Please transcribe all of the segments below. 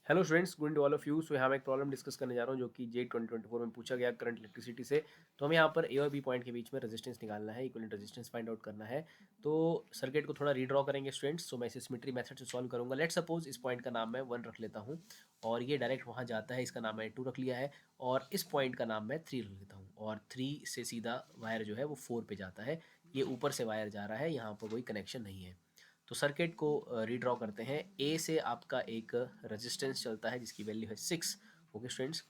Hello students, good to all of you. So यहाँ मैं एक प्रॉब्लम डिस्कस करने जा रहा हूँ जो कि जे 2024 में पूछा गया करंट इलेक्ट्रिसिटी से। तो हमें यहाँ पर ए और बी पॉइंट के बीच में रेजिस्टेंस निकालना है, इक्विवेलेंट रेजिस्टेंस फाइंड आउट करना है। तो सर्किट को थोड़ा रीड्रॉ करेंगे स्टूडेंट्स। सो मैं इसे सिमेट्री मेथड से सॉल्व करूँगा। लेट सपोज इस पॉइंट का नाम मैं 1 रख लेता हूँ और ये डायरेक्ट वहाँ जाता है, इसका नाम मैं 2 रख लिया है। और इस पॉइंट का नाम मैं 3 रख लेता हूँ और 3 से सीधा वायर जो है वो 4 पे जाता है। ये ऊपर से वायर जा रहा है, यहाँ पर कोई कनेक्शन नहीं है। तो सर्किट को रीड्रॉ करते हैं। ए से आपका एक रेजिस्टेंस चलता है जिसकी वैल्यू है 6। ओके स्टूडेंट्स,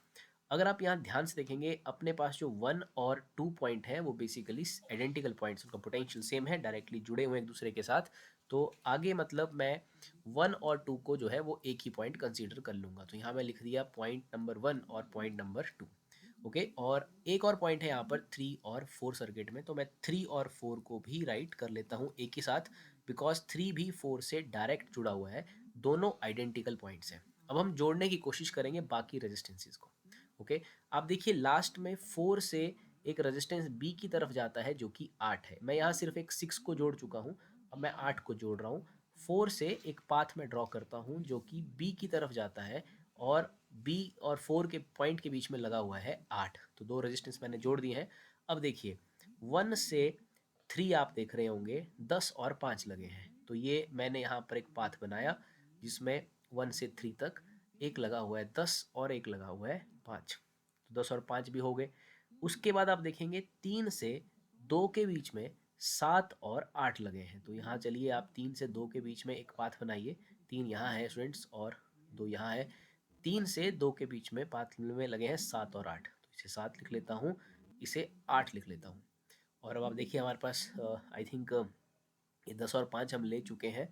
अगर आप यहाँ ध्यान से देखेंगे अपने पास जो 1 और 2 पॉइंट हैं वो बेसिकली आइडेंटिकल पॉइंट्स, उनका पोटेंशियल सेम है, डायरेक्टली जुड़े हुए हैं एक दूसरे के साथ। तो आगे मतलब मैं 1 और 2 को जो है वो एक ही पॉइंट कंसीडर कर लूँगा। तो यहाँ मैं लिख दिया पॉइंट नंबर 1 और पॉइंट नंबर 2। ओके, और एक और पॉइंट है यहाँ पर 3 और 4 सर्किट में, तो मैं 3 और 4 को भी राइट कर लेता हूँ एक ही साथ, बिकॉज 3 भी 4 से डायरेक्ट जुड़ा हुआ है। दोनों आइडेंटिकल पॉइंट्स हैं। अब हम जोड़ने की कोशिश करेंगे बाकी रेजिस्टेंसेस को। ओके, आप देखिए लास्ट में 4 से एक रेजिस्टेंस बी की तरफ जाता है जो कि 8 है। मैं यहाँ सिर्फ एक 6 को जोड़ चुका हूँ, अब मैं 8 को जोड़ रहा हूँ। 4 से एक पाथ में ड्रॉ करता हूँ जो कि बी की तरफ जाता है और बी और 4 के पॉइंट के बीच में लगा हुआ है 8। तो दो रेजिस्टेंस मैंने जोड़ दिए हैं। अब देखिए 1 से 3 आप देख रहे होंगे 10 और 5 लगे हैं। तो ये मैंने यहाँ पर एक पाथ बनाया जिसमें 1 से 3 तक एक लगा हुआ है 10 और एक लगा हुआ है 5। तो 10 और 5 भी हो गए। उसके बाद आप देखेंगे 3 से 2 के बीच में 7 और 8 लगे हैं। तो यहाँ चलिए आप 3 से 2 के बीच में एक पाथ बनाइए। 3 यहाँ है स्टूडेंट्स और 2 यहाँ है। 3 से 2 के बीच में पाथ में लगे हैं 7 और 8। तो इसे 7 लिख लेता हूँ, इसे 8 लिख लेता हूँ। और अब आप देखिए हमारे पास आई थिंक ये 10 और 5 हम ले चुके हैं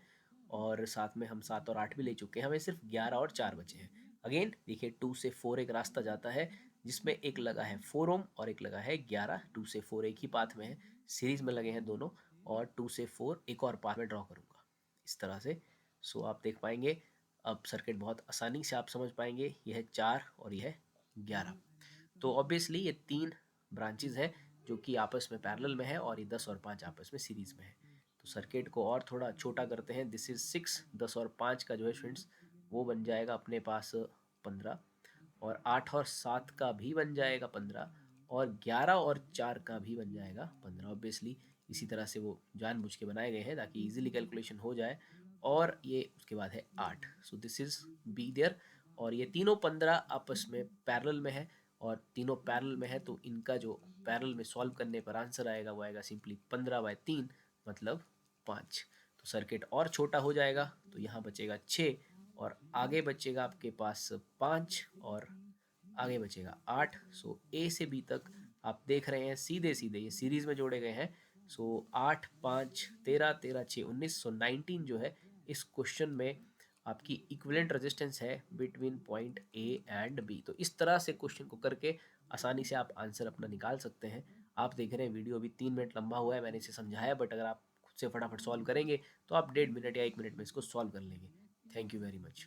और साथ में हम 7 और 8 भी ले चुके हैं। हमें सिर्फ 11 और 4 बचे हैं। अगेन देखिए 2 से 4 एक रास्ता जाता है जिसमें एक लगा है 4 ओम और एक लगा है 11। 2 से 4 एक ही पाथ में है, सीरीज में लगे हैं दोनों। और 2 से 4 एक और पाथ में ड्रॉ करूँगा इस तरह से। सो आप देख पाएंगे अब सर्किट बहुत आसानी से आप समझ पाएंगे। यह है 4 और यह है 11। तो ऑब्वियसली ये 3 ब्रांचेज है जो कि आपस में पैरेलल में है और ये 10 और 5 आपस में सीरीज में है। तो सर्किट को और थोड़ा छोटा करते हैं। दिस इज 6, 10 और 5 का जो है स्टूडेंट्स वो बन जाएगा अपने पास 15, और 8 और 7 का भी बन जाएगा 15, और 11 और 4 का भी बन जाएगा 15। ऑब्वियसली इसी तरह से वो जानबूझ के बनाए गए हैं ताकि इजीली कैलकुलेशन हो जाए। और ये उसके बाद है 8। So this is B there. और ये तीनों 15 आपस में पैरेलल में है और तीनों पैरेलल में है, तो इनका जो पैरेलल में सॉल्व करने पर आंसर आएगा वो आएगा सिंपली 15/3 मतलब 5। तो सर्किट और छोटा हो जाएगा। तो यहाँ बचेगा 6 और आगे बचेगा आपके पास 5 और आगे बचेगा 8। सो ए से बी तक आप देख रहे हैं सीधे सीधे ये सीरीज में जोड़े गए हैं। सो 8, 5, 13, 13, 6, 19, सो 19 जो है इस क्वेश्चन में आपकी इक्विवेलेंट रेजिस्टेंस है between point A and B. तो इस तरह से क्वेश्चन को करके आसानी से आप आंसर अपना निकाल सकते हैं। आप देख रहे हैं वीडियो अभी 3 मिनट लंबा हुआ है, मैंने इसे समझाया, बट अगर आप खुद से फटाफट सॉल्व करेंगे तो आप 1.5 मिनट या 1 मिनट में इसको सॉल्व कर लेंगे। Thank you very much.